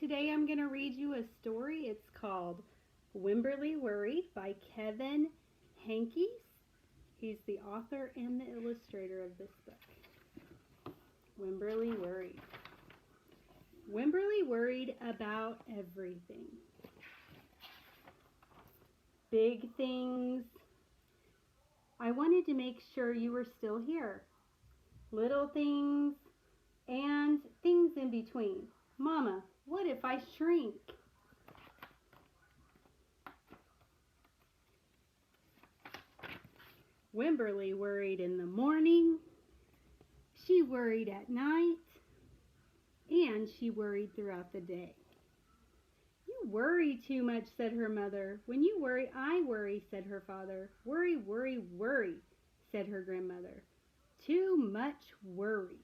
today I'm going to read you a story. It's called Wemberly Worried by Kevin Hankes. He's the author and the illustrator of this book. Wemberly Worried. Wemberly worried about everything. Big things. I wanted to make sure you were still here. Little things and things in between. Mama, what if I shrink? Wemberly worried in the morning. She worried at night. And she worried throughout the day. You worry too much, said her mother. When you worry, I worry, said her father. Worry, worry, worry, said her grandmother. Too much worry.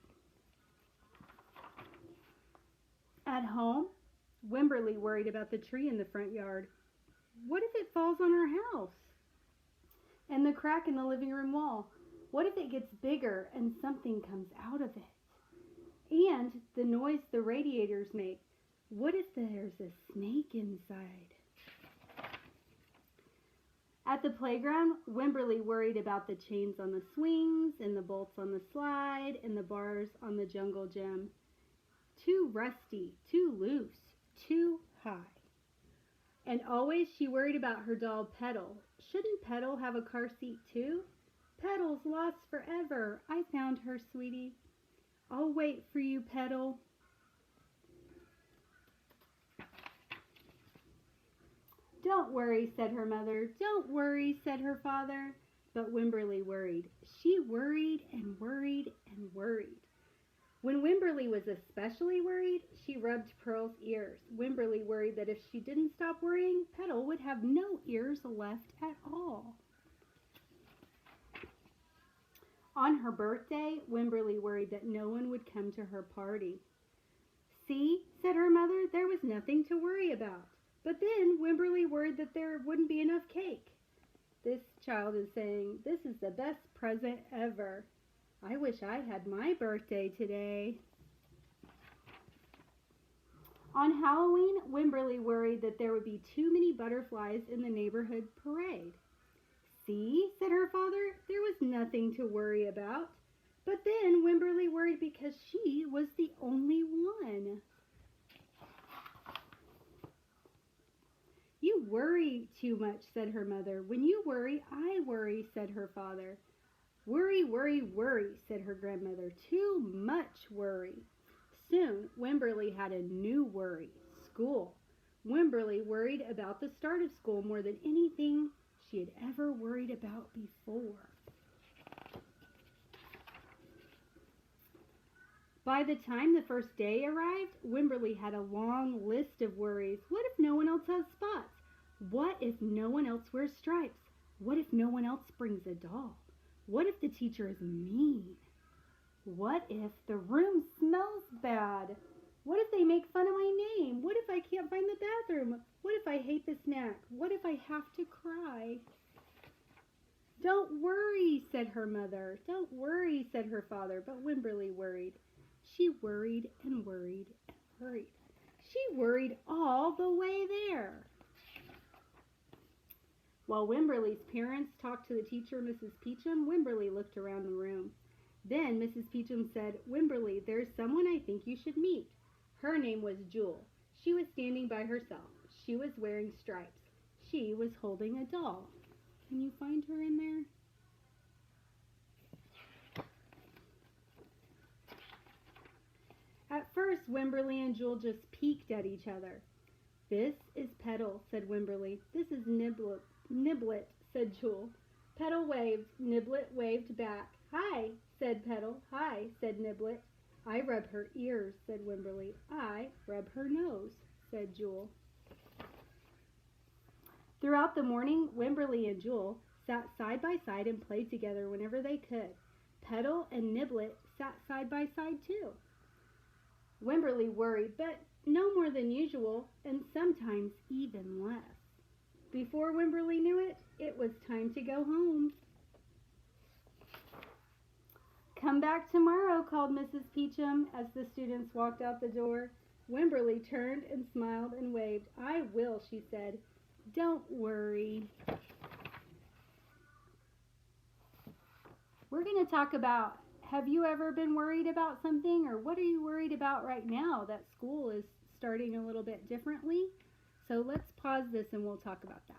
At home, Wemberly worried about the tree in the front yard. What if it falls on our house? And the crack in the living room wall. What if it gets bigger and something comes out of it? And the noise the radiators make. What if there's a snake inside? At the playground, Wemberly worried about the chains on the swings, and the bolts on the slide, and the bars on the jungle gym. Too rusty, too loose, too high. And always she worried about her doll Petal. Shouldn't Petal have a car seat too? Petal's lost forever. I found her, sweetie. I'll wait for you, Petal. Don't worry, said her mother. Don't worry, said her father. But Wemberly worried. She worried and worried and worried. When Wemberly was especially worried, she rubbed Pearl's ears. Wemberly worried that if she didn't stop worrying, Petal would have no ears left at all. On her birthday, Wemberly worried that no one would come to her party. See, said her mother, there was nothing to worry about. But then Wemberly worried that there wouldn't be enough cake. This child is saying, this is the best present ever. I wish I had my birthday today. On Halloween, Wemberly worried that there would be too many butterflies in the neighborhood parade. See, said her father, there was nothing to worry about. But then Wemberly worried because she was the only one. You worry too much, said her mother. When you worry, I worry, said her father. Worry, worry, worry, said her grandmother. Too much worry. Soon, Wemberly had a new worry, school. Wemberly worried about the start of school more than anything she had ever worried about before. By the time the first day arrived, Wemberly had a long list of worries. What if no one else has spots? What if no one else wears stripes? What if no one else brings a doll? What if the teacher is mean? What if the room smells bad? What if they make fun of my name? What if I can't find the bathroom? What if I hate the snack? What if I have to cry? Don't worry, said her mother. Don't worry, said her father. But Wemberly worried. She worried and worried and worried. She worried all the way there. While Wemberly's parents talked to the teacher, Mrs. Peachum, Wemberly looked around the room. Then Mrs. Peachum said, Wemberly, there's someone I think you should meet. Her name was Jewel. She was standing by herself. She was wearing stripes. She was holding a doll. Can you find her in there? At first, Wemberly and Jewel just peeked at each other. This is Petal, said Wemberly. This is Niblet, said Jewel. Petal waved. Niblet waved back. Hi, said Petal. Hi, said Niblet. I rub her ears, said Wemberly. I rub her nose, said Jewel. Throughout the morning, Wemberly and Jewel sat side by side and played together whenever they could. Petal and Niblet sat side by side too. Wemberly worried, but no more than usual, and sometimes even less. Before Wemberly knew it, it was time to go home. Come back tomorrow, called Mrs. Peachum as the students walked out the door. Wemberly turned and smiled and waved. I will, she said. Don't worry. We're going to talk about, have you ever been worried about something, or what are you worried about right now that school is starting a little bit differently? So let's pause this and we'll talk about that.